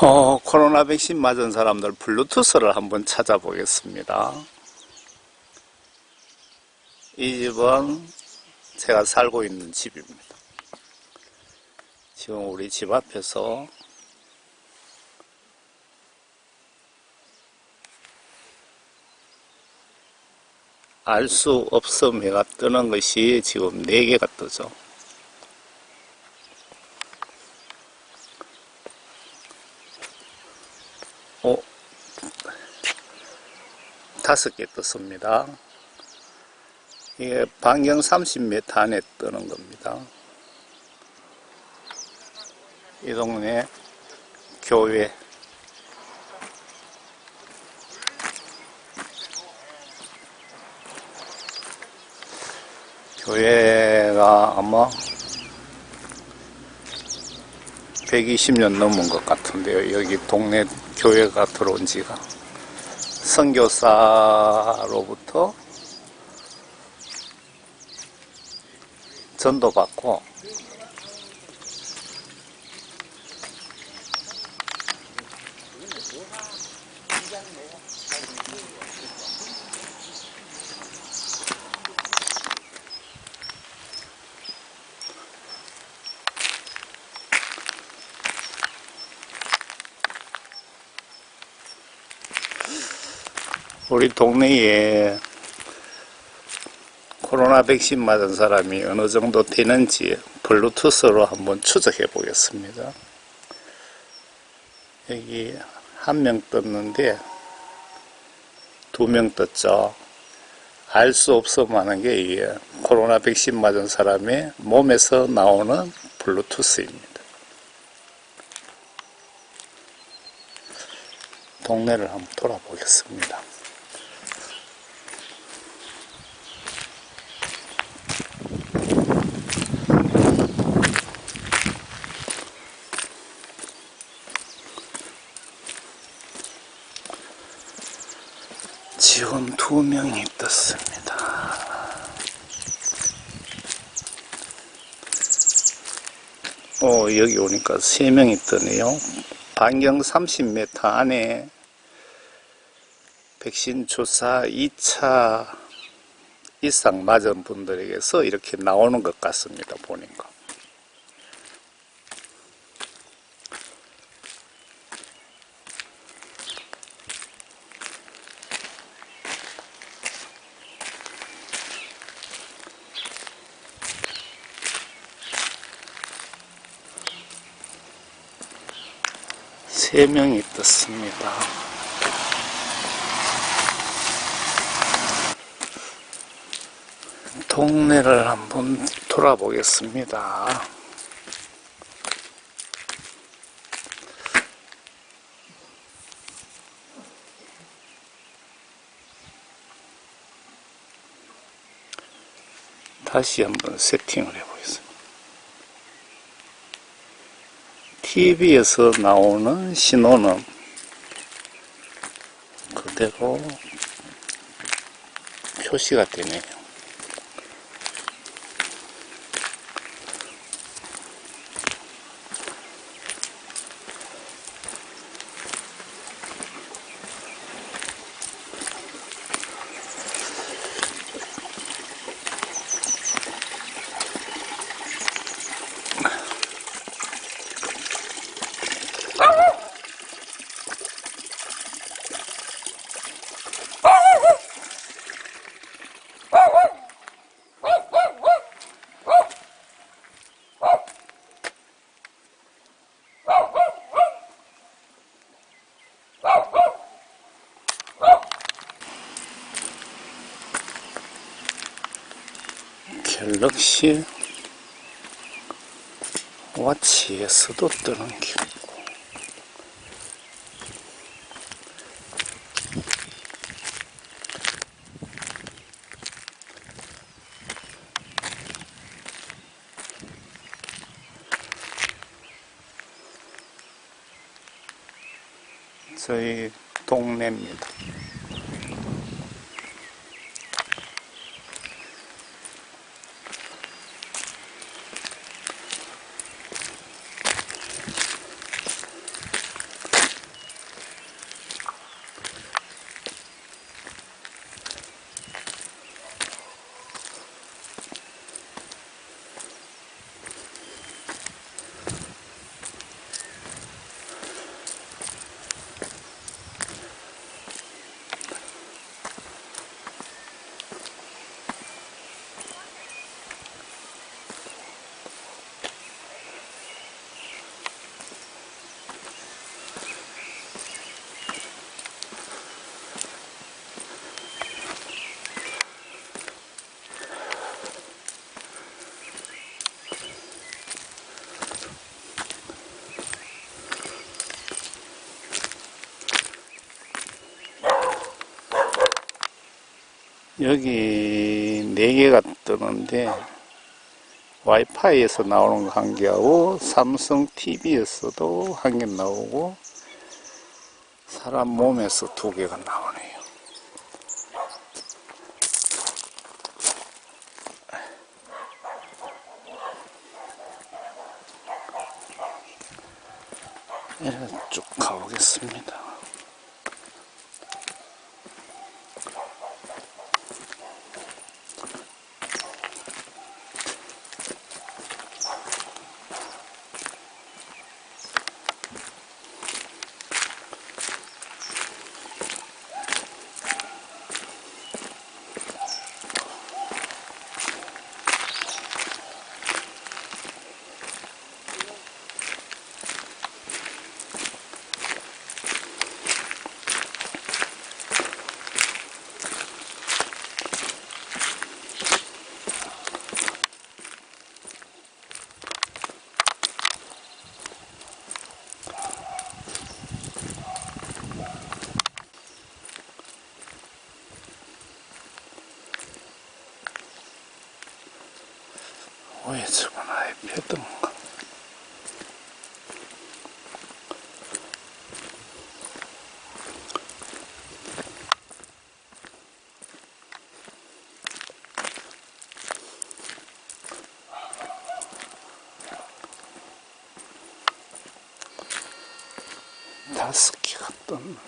코로나 백신 맞은 사람들 블루투스를 한번 찾아보겠습니다. 이 집은 제가 살고 있는 집입니다. 지금 우리 집 앞에서 알 수 없음해가 뜨는 것이 지금 4개가 뜨죠. 오, 5개 떴습니다. 이게 반경 30m 안에 뜨는 겁니다. 이 동네 교회, 교회가 아마 120년 넘은 것 같은데요. 여기 동네 교회가 들어온 지가. 선교사로부터 전도받고 우리 동네에 코로나 백신 맞은 사람이 어느 정도 되는지 블루투스로 한번 추적해 보겠습니다. 여기 1명 떴는데 2명 떴죠. 알 수 없음 하는 게 이게 코로나 백신 맞은 사람의 몸에서 나오는 블루투스입니다. 동네를 한번 돌아보겠습니다. 지금 2명이 떴습니다. 여기 오니까 3명이 뜨네요. 반경 30m 안에 백신 주사 2차 이상 맞은 분들에게서 이렇게 나오는 것 같습니다. 보니까. 세 명이 떴습니다. 동네를 한번 돌아보겠습니다. 다시 한번 세팅을 해보겠습니다. TV에서 나오는 신호는 그대로 표시가 되네요. 갤럭시 워치에서도 뜨는 게 있고, 저희 동네입니다. 여기 4개가 뜨는데 와이파이에서 나오는 거 1개하고 삼성 TV에서도 1개 나오고 사람 몸에서 2개가 나오네요. 이렇게 쭉 가보겠습니다. 왜 저건 아이패드인가? 다섯 개가 떴는데.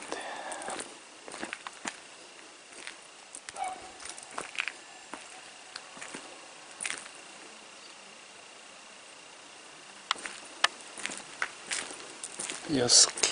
여섯 개.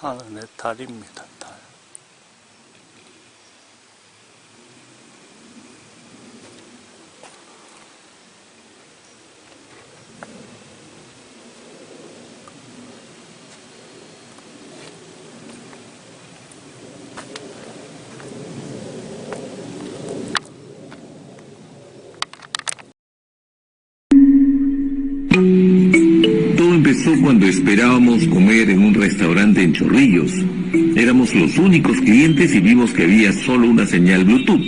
하늘의 달입니다. 달. Empezó cuando esperábamos comer en un restaurante en Chorrillos. Éramos los únicos clientes y vimos que había solo una señal Bluetooth.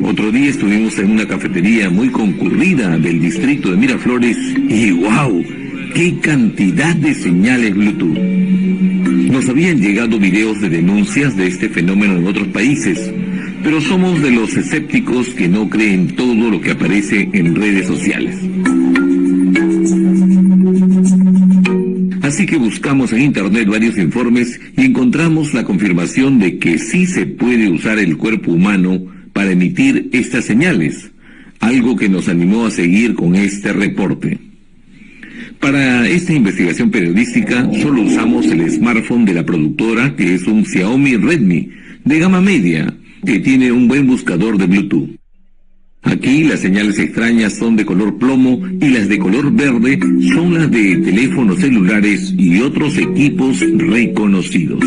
Otro día estuvimos en una cafetería muy concurrida del distrito de Miraflores y ¡wow! ¡Qué cantidad de señales Bluetooth! Nos habían llegado videos de denuncias de este fenómeno en otros países, pero somos de los escépticos que no creen todo lo que aparece en redes sociales. Así que buscamos en internet varios informes y encontramos la confirmación de que sí se puede usar el cuerpo humano para emitir estas señales, algo que nos animó a seguir con este reporte. Para esta investigación periodística solo usamos el smartphone de la productora, que es un Xiaomi Redmi de gama media, que tiene un buen buscador de Bluetooth. Aquí las señales extrañas son de color plomo y las de color verde son las de teléfonos celulares y otros equipos reconocidos.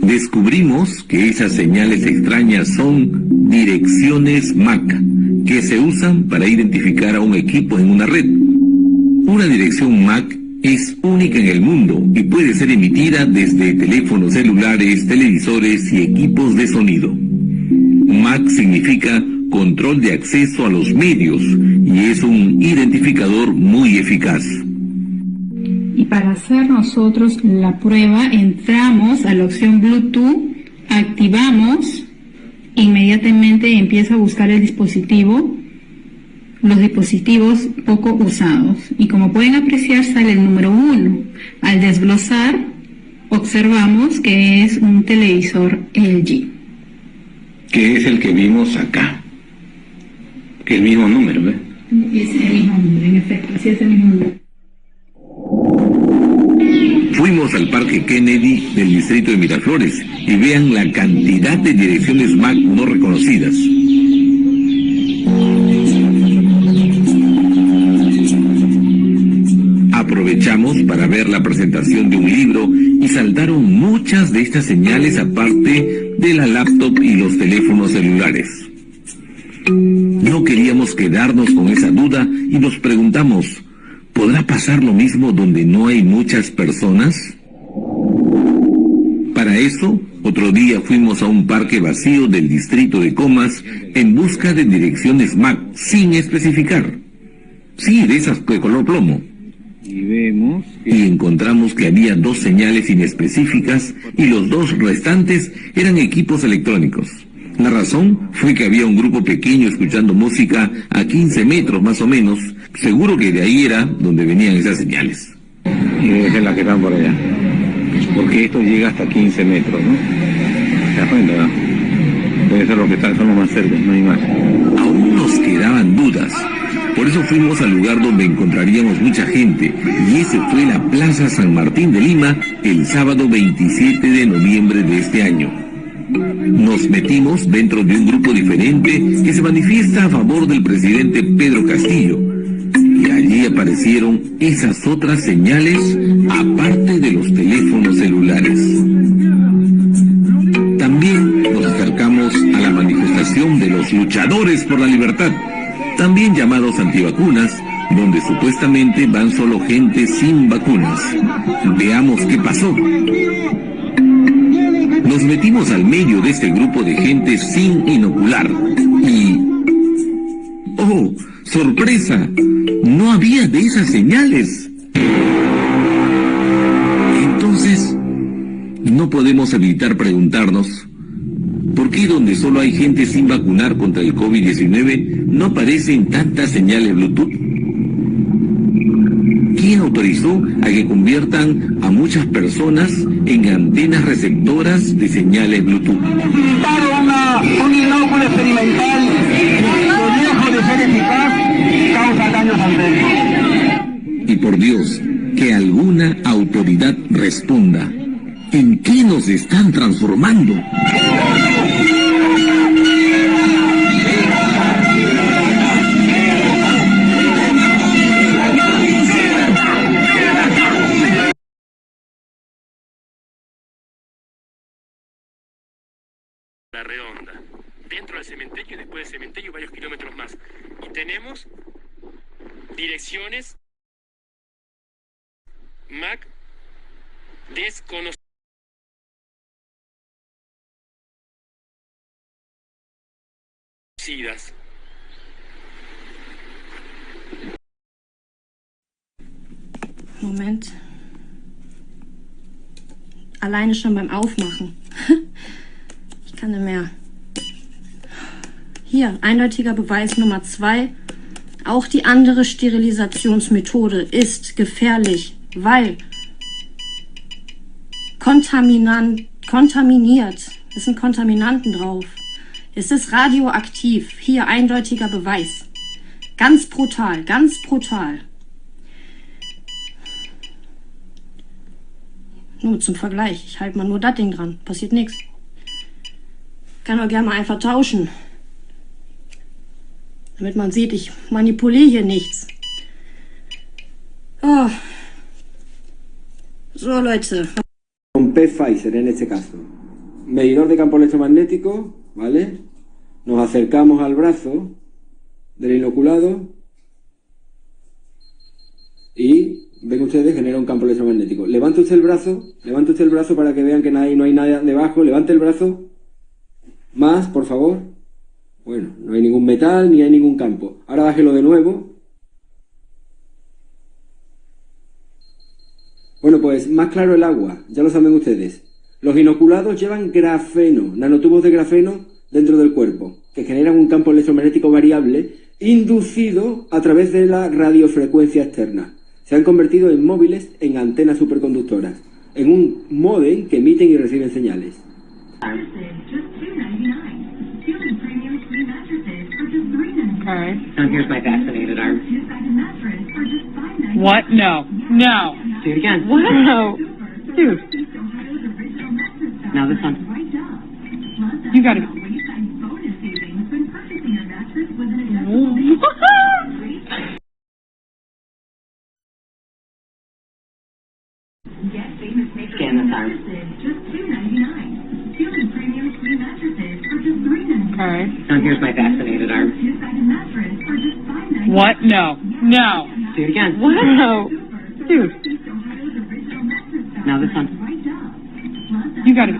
Descubrimos que esas señales extrañas son direcciones MAC, que se usan para identificar a un equipo en una red. Una dirección MAC es única en el mundo y puede ser emitida desde teléfonos celulares, televisores y equipos de sonido. MAC significa control de acceso a los medios y es un identificador muy eficaz. Y para hacer nosotros la prueba, entramos a la opción Bluetooth, activamos, inmediatamente empieza a buscar el dispositivo, los dispositivos poco usados. Y como pueden apreciar, sale el número 1. Al desglosar, observamos que es un televisor LG. Que es el que vimos acá. Que es el mismo número, ¿eh? Es el mismo número, en efecto, sí es el mismo número. Fuimos al Parque Kennedy del distrito de Miraflores y vean la cantidad de direcciones MAC no reconocidas. Aprovechamos para ver la presentación de un libro y saltaron muchas de estas señales aparte de la laptop y los teléfonos celulares. No queríamos quedarnos con esa duda y nos preguntamos, ¿podrá pasar lo mismo donde no hay muchas personas? Para eso, otro día fuimos a un parque vacío del distrito de Comas en busca de direcciones MAC sin especificar. Sí, de esas de color plomo. Y encontramos que había 2 señales inespecíficas y los 2 restantes eran equipos electrónicos. La razón fue que había un grupo pequeño escuchando música a 15 metros más o menos. Seguro que de ahí era donde venían esas señales. Y es la que están por allá. Porque esto llega hasta 15 metros, ¿no? ¿Se da cuenta? Debe ser lo que están, son los más cerca, no hay más. Aún nos quedaban dudas. Por eso fuimos al lugar donde encontraríamos mucha gente, y ese fue la Plaza San Martín de Lima el sábado 27 de noviembre de este año. Nos metimos dentro de un grupo diferente que se manifiesta a favor del presidente Pedro Castillo, y allí aparecieron esas otras señales aparte de los teléfonos celulares. También nos acercamos a la manifestación de los luchadores por la libertad, también llamados antivacunas, donde supuestamente van solo gente sin vacunas. Veamos qué pasó. Nos metimos al medio de este grupo de gente sin inocular y... ¡oh, sorpresa! No había de esas señales. Entonces, no podemos evitar preguntarnos, ¿por qué donde solo hay gente sin vacunar contra el COVID-19 no aparecen tantas señales Bluetooth? ¿Quién autorizó a que conviertan a muchas personas en antenas receptoras de señales Bluetooth? Un inóculo experimental que lejos de ser eficaz causa daños al medio. Y por Dios, que alguna autoridad responda. ¿En qué nos están transformando? La redonda, dentro del cementerio y después del cementerio varios kilómetros más. Y tenemos direcciones MAC desconocidas. Moment. Alleine schon beim Aufmachen. Ich kann nicht mehr. Hier, eindeutiger Beweis Nummer 2. Auch die andere Sterilisationsmethode ist gefährlich, weil kontaminiert. Es sind Kontaminanten drauf. Es ist radioaktiv. Hier, eindeutiger Beweis. Ganz brutal, ganz brutal. Nur zum Vergleich. Ich halte mal nur das Ding dran. Passiert nichts. Kann auch gerne mal einfach tauschen. Damit man sieht, ich manipuliere hier nichts. Oh. So, Leute. Con Pfizer en este caso. Medidor de campo electromagnético, ¿vale? Nos acercamos al brazo del inoculado y ven ustedes, genera un campo electromagnético. Levante usted el brazo para que vean que no hay nada debajo. Levante el brazo. Más, por favor. Bueno, no hay ningún metal ni hay ningún campo. Ahora bájelo de nuevo. Bueno, pues más claro el agua, ya lo saben ustedes. Los inoculados llevan grafeno, nanotubos de grafeno dentro del cuerpo, que generan un campo electromagnético variable inducido a través de la radiofrecuencia externa. Se han convertido en móviles en antenas superconductoras. en un módem que emiten y reciben señales. Okay. And here's my vaccinated arm. What? No. No. Do it again. What? No. Dude. Now this one. You gotta... Scan this arm. Okay. And here's my vaccinated arm. What? No. No. Do it again. What? No. Dude. Now this one. You gotta...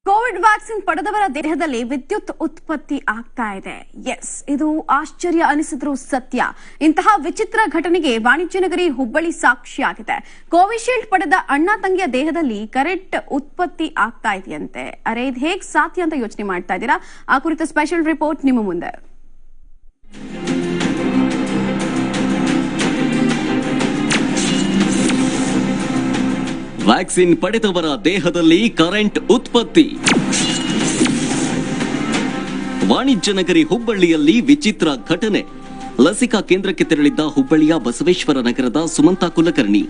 COVID vaccine ಪಡೆದವರ ದೇಹದಲ್ಲಿ ವಿದ್ಯುತ್ ಉತ್ಪತ್ತಿ ಆಗ್ತಾ ಇದೆ. S, ಇದು ಆಶ್ಚರ್ಯ ಅನಿಸಿದ್ರು ಸತ್ಯ. ಇಂತಹ ವಿಚಿತ್ರ ಘಟನೆಗೆ ವಾಣಿಜ್ಯನಗರಿ ಹುಬ್ಬಳ್ಳಿ ಸಾಕ್ಷಿಯಾಗಿದೆ. ಕೋವಿಶೀಲ್ಡ್ ಪಡೆದ ಅಣ್ಣ ತಂಗಿಯ ದೇಹದಲ್ಲಿ ಕರೆಂಟ್ ಉತ್ಪತ್ತಿ ಆಗ್ತಾ ಇದೆಯಂತೆ. ಅರೆ, ಇದು ಹೇಗೆ ಸಾಧ್ಯ ಅಂತ ಯೋಚನೆ ಮಾಡ್ತಾ ಇದ್ದೀರಾ? ಆ ಕುರಿತ ಸ್ಪೆಷಲ್ ರಿಪೋರ್ಟ್ ನಿಮ್ಮ ಮುಂದೆ. ವ್ಯಾಕ್ಸಿನ್ ಪಡೆದವರ ದೇಹದಲ್ಲಿ ಕರೆಂಟ್ ಉತ್ಪತ್ತಿ. ವಾಣಿಜ್ಯನಗರಿ ಹುಬ್ಬಳ್ಳಿಯಲ್ಲಿ ವಿಚಿತ್ರ ಘಟನೆ. ಲಸಿಕಾ ಕೇಂದ್ರಕ್ಕೆ ತೆರಳಿದ್ದ ಹುಬ್ಬಳ್ಳಿಯ ಬಸವೇಶ್ವರ ನಗರದ ಸುಮಂತಾ ಕುಲಕರ್ಣಿ,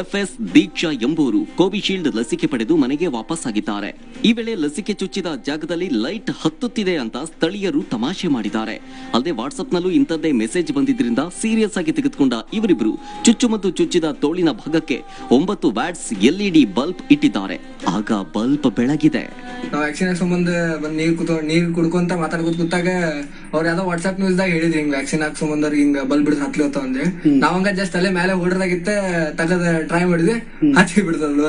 ಎಫ್ಎಸ್ ದೀಕ್ಷಾ ಎಂಬುವರು ಕೋವಿಶೀಲ್ಡ್ ಲಸಿಕೆ ಪಡೆದು ಮನೆಗೆ ವಾಪಸ್ಸಾಗಿದ್ದಾರೆ. ಈ ವೇಳೆ ಲಸಿಕೆ ಚುಚ್ಚಿದ ಜಾಗದಲ್ಲಿ ಲೈಟ್ ಹತ್ತುತ್ತಿದೆ ಅಂತ ಸ್ಥಳೀಯರು ತಮಾಷೆ ಮಾಡಿದ್ದಾರೆ. ಅಲ್ಲದೆ ವಾಟ್ಸ್ಆಪ್ನಲ್ಲೂ ಇಂಥದ್ದೇ ಮೆಸೇಜ್ ಬಂದಿದ್ರಿಂದ ಸೀರಿಯಸ್ ಆಗಿ ತೆಗೆದುಕೊಂಡ ಇವರಿಬ್ಬರು ಚುಚ್ಚುಮದ್ದು ಚುಚ್ಚಿದ ತೋಳಿನ ಭಾಗಕ್ಕೆ 9 ವ್ಯಾಟ್ಸ್ ಎಲ್ಇಡಿ ಬಲ್ಬ್ ಇಟ್ಟಿದ್ದಾರೆ. ಆಗ ಬಲ್ಬ್ ಬೆಳಗಿದೆ. ವ್ಯಾಕ್ಸಿನ್ ಸಂಬಂಧ ನೀರು ಕುಡ್ಕೊಂತ ಮಾತಾಡ್ಕೊತ ಕೂತಾಗ ಅವ್ರ ಯಾವ್ದೋ ವಾಟ್ಸ್ಆಪ್ ನ್ಯೂಸ್ ದಾಗ ಹೇಳಿದ್ರಿ ಹಿಂಗ್ ವ್ಯಾಕ್ಸಿನ್ ಹಾಕ್ ಸಂಬಂಧ ಹಿಂಗ ಬಲ್ಬ್ ಬಿಡದ್ ಹತ್ಲತ್ತ ಅಂದೆ. ನಾವಂಗ ಜಸ್ಟ್ ಅಲ್ಲೇ ಮೇಲೆ ಹೊಡ್ರದಾಗಿತ್ತ ತಗದ ಟ್ರೈ ಮಾಡಿದ್ವಿ, ಹಚ್ಚಿ ಬಿಡ್ತದ.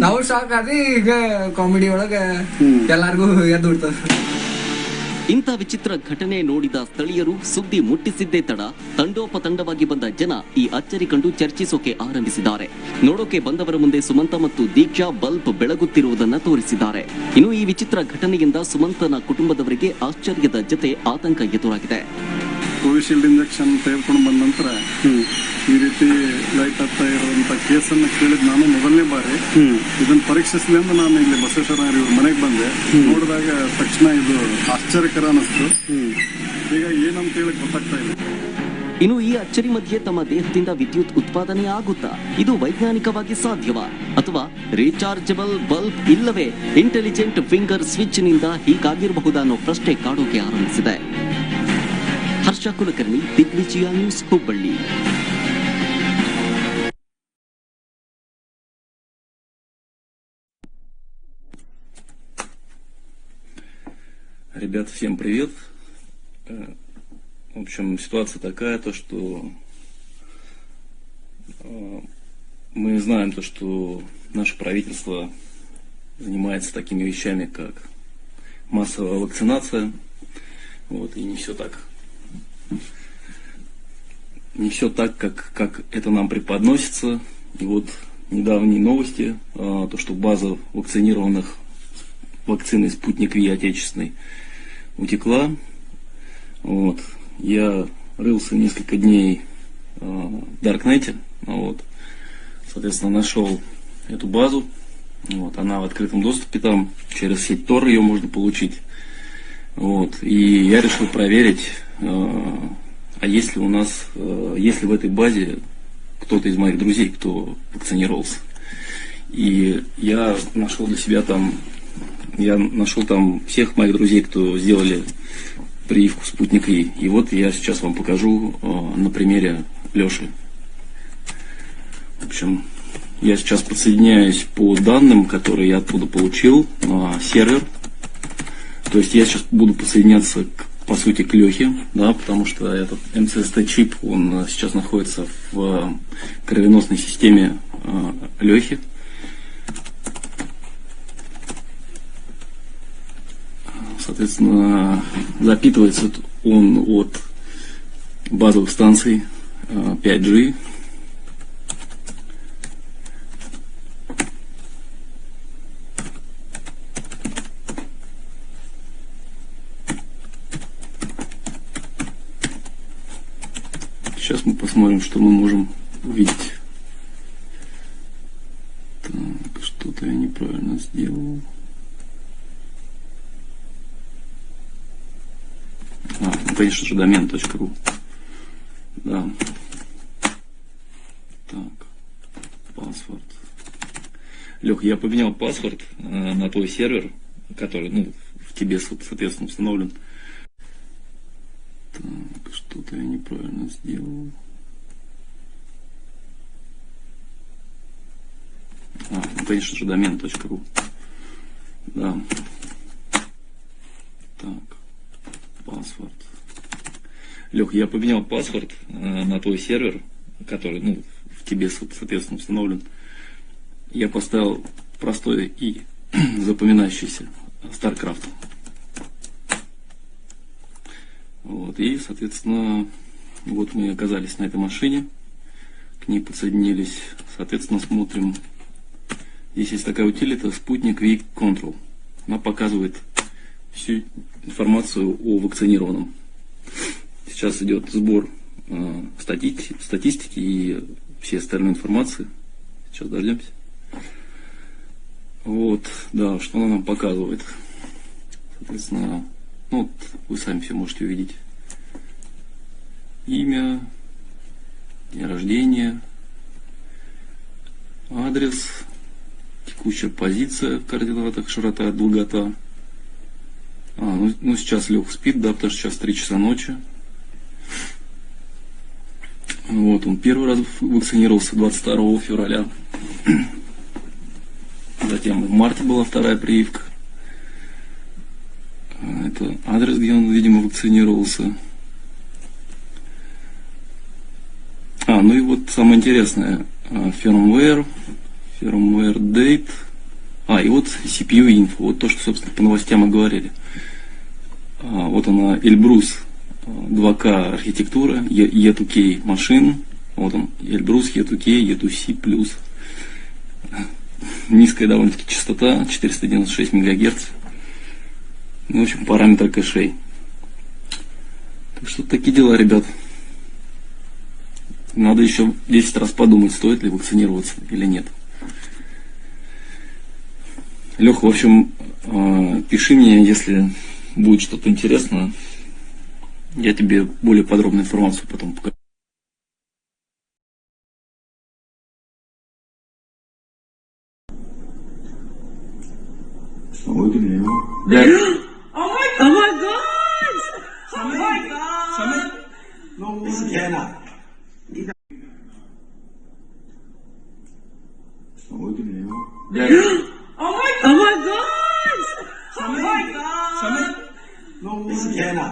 ನಾವು ಶಾಕ್ ಆದಿ. ಈಗ ಕಾಮಿಡಿ ಒಳಗ ಎಲ್ಲಾರ್ಗು ಎದ್ದು ಬಿಡ್ತದ. ಇಂಥ ವಿಚಿತ್ರ ಘಟನೆ ನೋಡಿದ ಸ್ಥಳೀಯರು ಸುದ್ದಿ ಮುಟ್ಟಿಸಿದ್ದೇ ತಡ ತಂಡೋಪತಂಡವಾಗಿ ಬಂದ ಜನ ಈ ಅಚ್ಚರಿ ಕಂಡು ಚರ್ಚಿಸೋಕೆ ಆರಂಭಿಸಿದ್ದಾರೆ. ನೋಡೋಕೆ ಬಂದವರ ಮುಂದೆ ಸುಮಂತ ಮತ್ತು ದೀಕ್ಷಾ ಬಲ್ಬ್ ಬೆಳಗುತ್ತಿರುವುದನ್ನ ತೋರಿಸಿದ್ದಾರೆ. ಇನ್ನು ಈ ವಿಚಿತ್ರ ಘಟನೆಯಿಂದ ಸುಮಂತನ ಕುಟುಂಬದವರಿಗೆ ಆಶ್ಚರ್ಯದ ಜೊತೆ ಆತಂಕ ಎದುರಾಗಿದೆ. ಕೋವಿಶೀಲ್ಡ್ ಇಂಜೆಕ್ಷನ್ ತೆಗೆದುಕೊಂಡು ಬಂದ ನಂತರ ಈ ರೀತಿ ಲೈಟ್ ಹತ್ತಾ ಇರುವಂತ ಕೇಸನ್ನು ಕೇಳಿದ್ ನಾನು ಮೊದಲನೇ ಬಾರಿ. ಇದನ್ನ ಪರೀಕ್ಷಿಸಲಿ ಅಂತ ನಾನು ಇಲ್ಲಿ ಬಸವೇಶ್ವರ ಇವ್ರ ಮನೆಗೆ ಬಂದೆ. ನೋಡಿದಾಗ ತಕ್ಷಣ ಇದು ಆಶ್ಚರ್ಯಕರ ಅನಿಸ್ತು. ಈಗ ಏನಂತ ಹೇಳಿ ಗೊತ್ತಾಗ್ತಾ ಇದೆ. ಇನ್ನು ಈ ಅಚ್ಚರಿ ಮಧ್ಯೆ ತಮ್ಮ ದೇಹದಿಂದ ವಿದ್ಯುತ್ ಉತ್ಪಾದನೆ ಆಗುತ್ತಾ? ಇದು ವೈಜ್ಞಾನಿಕವಾಗಿ ಸಾಧ್ಯವಾ? ಅಥವಾ ರೀಚಾರ್ಜಬಲ್ ಬಲ್ಬ್ ಇಲ್ಲವೇ ಇಂಟೆಲಿಜೆಂಟ್ ಫಿಂಗರ್ ಸ್ವಿಚ್ ನಿಂದ ಹೀಗಾಗಿರಬಹುದಾ ಅನ್ನೋ ಪ್ರಶ್ನೆ ಕಾಡೋಕೆ ಆರಂಭಿಸಿದೆ. ಹರ್ಷ ಕುಲಕರ್ಣಿ, ದಿಗ್ವಿಜಯ news, Hubballi. Ребята, всем привет. В общем, ситуация такая, то что мы знаем то, что наше правительство занимается такими вещами, как массовая вакцинация. Вот, и не все так, как это нам преподносится. И вот недавние новости, то, что база вакцинированных вакциной «Спутник Ви» отечественной утекла. Вот. Я рылся несколько дней в Даркнете, вот. Соответственно, нашел эту базу. Вот. Она в открытом доступе там, через сеть Tor ее можно получить. Вот. И я решил проверить, а есть ли в этой базе кто-то из моих друзей, кто вакцинировался. И я нашел для себя там, всех моих друзей, кто сделали прививку «Спутник Ви». И вот я сейчас вам покажу на примере Леши. В общем, я сейчас подсоединяюсь по данным, которые я оттуда получил, на сервер. То есть я сейчас буду подсоединяться по сути к Лехе, да, потому что этот МЦСТ-чип, он сейчас находится в кровеносной системе Лехи. Соответственно, запитывается он от базовых станций 5G. Сейчас мы посмотрим, что мы можем увидеть. Так, что-то я неправильно сделал. Ну, конечно же, домен.ру. Да. Так. Паспорт. Лех, я поменял паспорт на твой сервер, который, ну, в тебе, соответственно, установлен. Так, что-то я неправильно сделал. Ну, конечно же, домен.ру. Да. Так. Паспорт. Лех, я поменял паспорт на твой сервер, который, ну, в тебе, соответственно, установлен. Я поставил простой и запоминающийся StarCraft. Вот, и, соответственно, вот мы оказались на этой машине, к ней подсоединились, соответственно, смотрим. Здесь есть такая утилита «Спутник Week Control». Она показывает всю информацию о вакцинированном. Сейчас идет сбор статистики и всей остальной информации. Сейчас дождемся. Вот, да, что она нам показывает. Соответственно, ну, вот, вы сами все можете увидеть. Имя, день рождения, адрес, текущая позиция в координатах, широта, долгота. Ну сейчас Лех спит, да, потому что сейчас 3 часа ночи. Вот, он первый раз вакцинировался 22 февраля. Затем в марте была вторая прививка. Это адрес, где он, видимо, вакцинировался. Ну и вот самое интересное. Firmware date. И вот CPU info. Вот то, что, собственно, по новостям и говорили. Вот она, Эльбрус 2К архитектура, E2K машин. Вот он, Эльбрус, E2K, E2C+. Низкая довольно-таки частота, 496 МГц. Ну, в общем, параметры кэшей. Так что такие дела, ребят. Надо еще 10 раз подумать, стоит ли вакцинироваться или нет. Леха, в общем, пиши мне, если будет что-то интересное. Я тебе более подробную информацию потом покажу. Oh my God! Oh my God! No, Sienna. Oh my God! Oh my God! No, Sienna.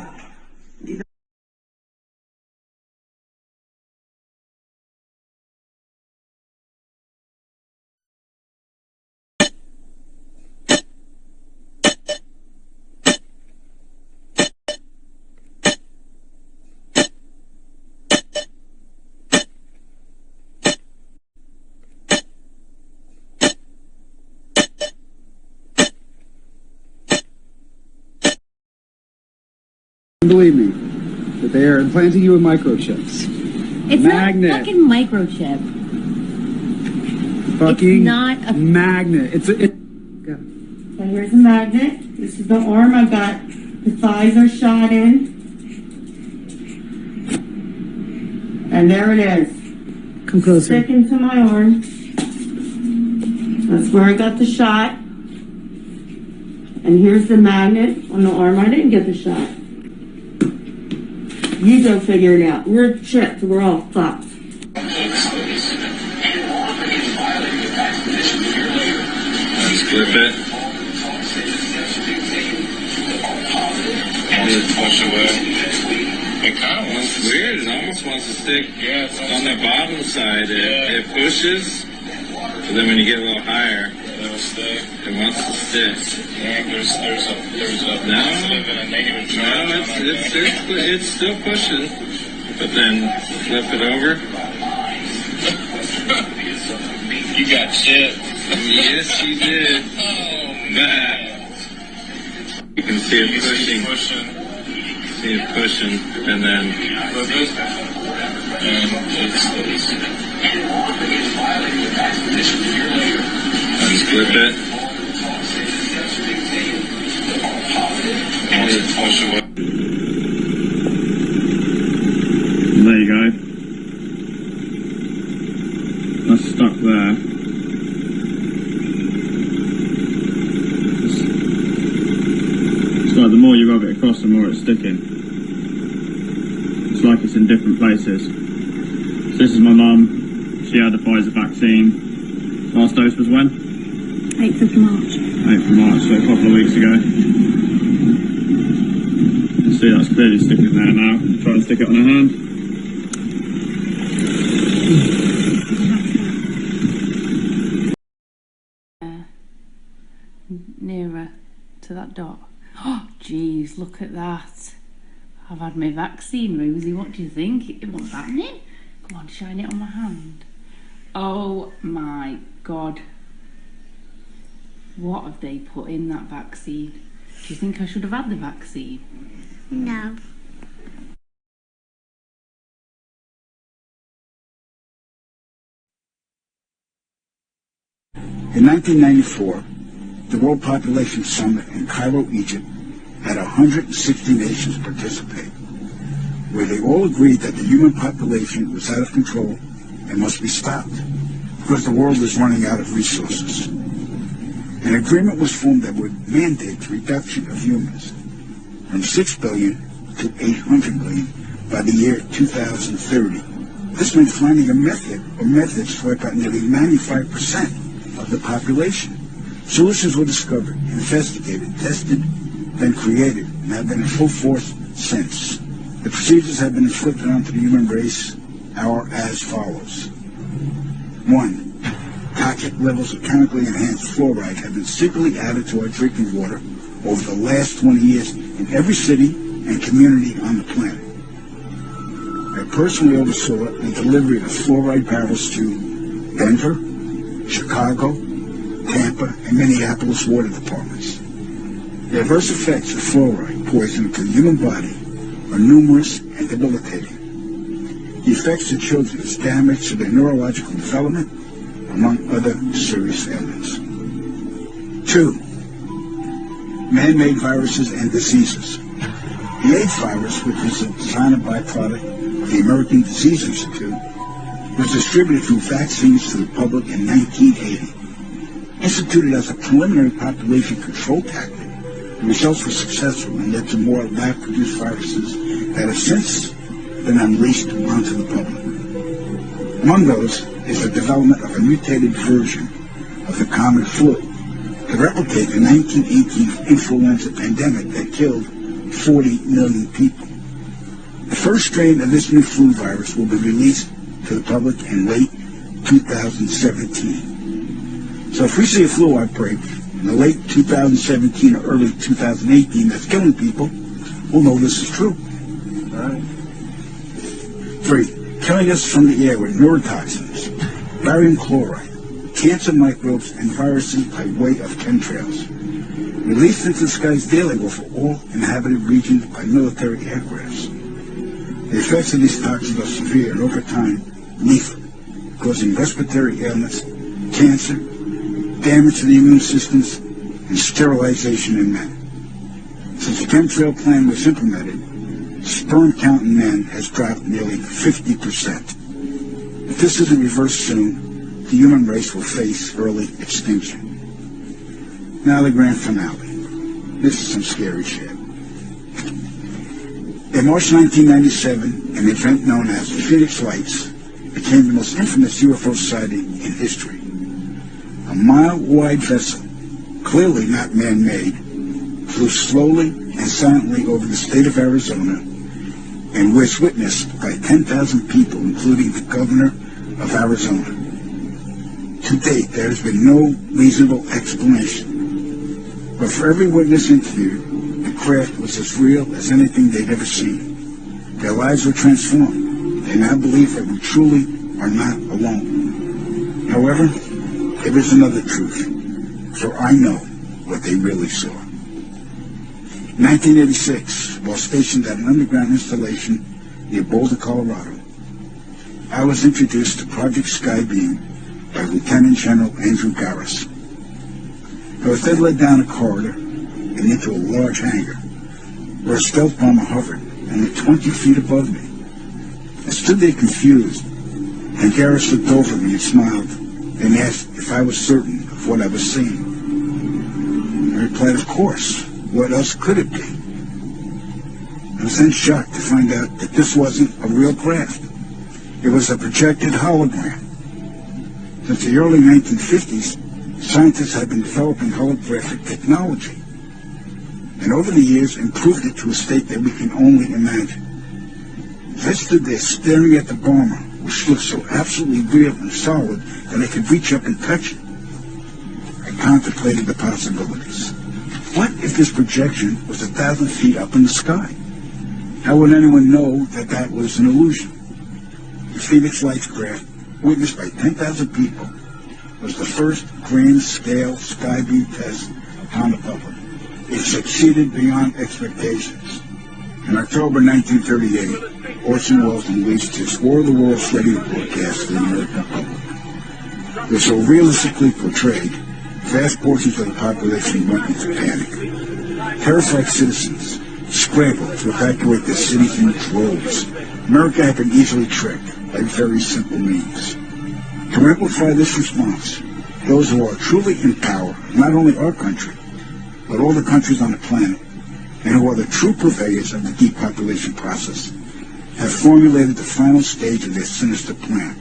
Believe me, that they are implanting you with microchips. It's Magnet. not a fucking microchip. Fucking it's not a magnet. It's a. So here's a magnet. This is the arm I got the Pfizer shot in. And there it is. Come closer. Stick into my arm. That's where I got the shot. And here's the magnet on the arm I didn't get the shot. You go figure it out. We're chipped. We're all fucked. Flip it. Push away. It kind of looks weird. It almost wants to stick on the bottom side. It pushes, but then when you get a little higher, It'll stay. It wants to stay. Yeah, there's a positive and a negative charge. No, it's still pushing. But then flip it over. You got shit. Yes, you did. Oh, man. You can see it pushing. See it pushing, and then flip it. And it's unflip it. and it's push away. There you go. That's stuck there. It's like the more you rub it across, the more it's sticking. It's like it's in different places. So this is my mum. She had the Pfizer vaccine. Last dose was when? 8th of March. 8th of March, so a couple of weeks ago. You can see that's clearly sticking there now. Try and stick it on her hand. Nearer to that dot. Oh, jeez, look at that. I've had my vaccine, Rosie. What do you think? What's happening? Come on, shine it on my hand. Oh my God. What have they put in that vaccine? Do you think I should have had the vaccine? No. In 1994, the World Population Summit in Cairo, Egypt, had 160 nations participate, where they all agreed that the human population was out of control and must be stopped because the world is running out of resources. An agreement was formed that would mandate the reduction of humans from 6 billion to 800 billion by the year 2030. This meant finding a method or methods to wipe out nearly 95% of the population. Solutions were discovered, investigated, tested, then created, and have been in full force since. The procedures have been inflicted onto the human race are as follows. 1. Toxic levels of chemically enhanced fluoride have been secretly added to our drinking water over the last 20 years in every city and community on the planet. I personally oversaw the delivery of fluoride barrels to Denver, Chicago, Tampa, and Minneapolis water departments. The adverse effects of fluoride poison to the human body are numerous and debilitating. The effects to children is damage to their neurological development, among other serious ailments. 2. Man-made viruses and diseases. The AIDS virus, which is a China byproduct of the American Disease Institute, was distributed through vaccines to the public in 1980. Instituted as a preliminary population control tactic, the results were successful and led to more lab-produced viruses that have since been unleashed onto the public. Among those is the development of a mutated version of the common flu to replicate the 1918 influenza pandemic that killed 40 million people. The first strain of this new flu virus will be released to the public in late 2017. So if we see a flu outbreak in the late 2017 or early 2018 that's killing people, we'll know this is true. All right. 3. Killing us from the air with neurotoxins, barium chloride, cancer microbes, and viruses by way of chemtrails. Released into the skies daily over all inhabited regions by military aircrafts. The effects of these toxins are severe and over time lethal, causing respiratory ailments, cancer, damage to the immune systems, and sterilization in men. Since the chemtrail plan was implemented, sperm count in men has dropped nearly 50%. If this isn't reversed soon, the human race will face early extinction. Now the grand finale. This is some scary shit. In March 1997, an event known as the Phoenix Lights became the most infamous UFO sighting in history. A mile-wide vessel, clearly not man-made, flew slowly and silently over the state of Arizona and was witnessed by 10,000 people, including the governor of Arizona. To date, there has been no reasonable explanation. But for every witness interviewed, the craft was as real as anything they'd ever seen. Their lives were transformed. They now believe that we truly are not alone. However, there is another truth, for I know what they really saw. In 1986, while stationed at an underground installation near Boulder, Colorado, I was introduced to Project Skybeam by Lieutenant General Andrew Garris. I was then led down a corridor and into a large hangar, where a stealth bomber hovered only 20 feet above me. I stood there confused, and Garris looked over me and smiled, and asked if I was certain of what I was seeing. I replied, of course. What else could it be? I was then shocked to find out that this wasn't a real craft. It was a projected hologram. Since the early 1950s, scientists have been developing holographic technology, and over the years improved it to a state that we can only imagine. As I stood there staring at the bomber, which looked so absolutely real and solid that I could reach up and touch it, I contemplated the possibilities. What if this projection was 1,000 feet up in the sky? How would anyone know that that was an illusion? The Phoenix Lights craft, witnessed by 10,000 people, was the first grand-scale skybeam test upon the public. It succeeded beyond expectations. In October 1938, Orson Welles released his War of the Worlds radio broadcast to the American public. It was so realistically portrayed, vast portions of the population went into panic. Terrified citizens scrambled to evacuate their cities in droves. America had been easily tricked by very simple means. To amplify this response, those who are truly in power, not only our country, but all the countries on the planet, and who are the true purveyors of the depopulation process, have formulated the final stage of their sinister plan.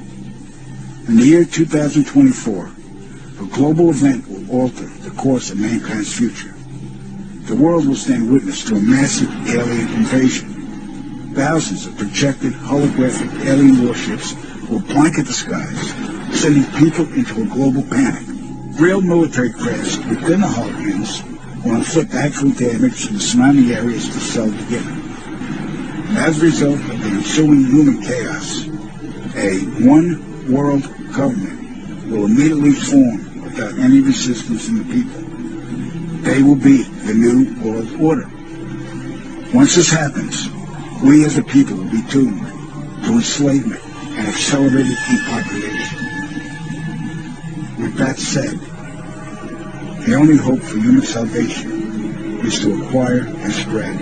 In the year 2024, a global event will alter the course of mankind's future. The world will stand witness to a massive alien invasion. Thousands of projected holographic alien warships will blanket the skies, sending people into a global panic. Real military crafts within the holograms will inflict actual damage to the surrounding areas to sell together. As a result of the ensuing human chaos, a one-world government will immediately form without any resistance in the people. They will be the new world order. Once this happens, we as a people will be doomed to enslavement and accelerated depopulation. With that said, the only hope for human salvation is to acquire and spread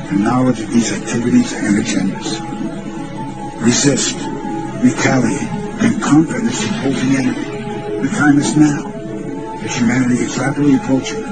the knowledge of these activities and agendas. Resist, retaliate, and conquer this opposing enemy. The time is now, as humanity is rapidly approaching.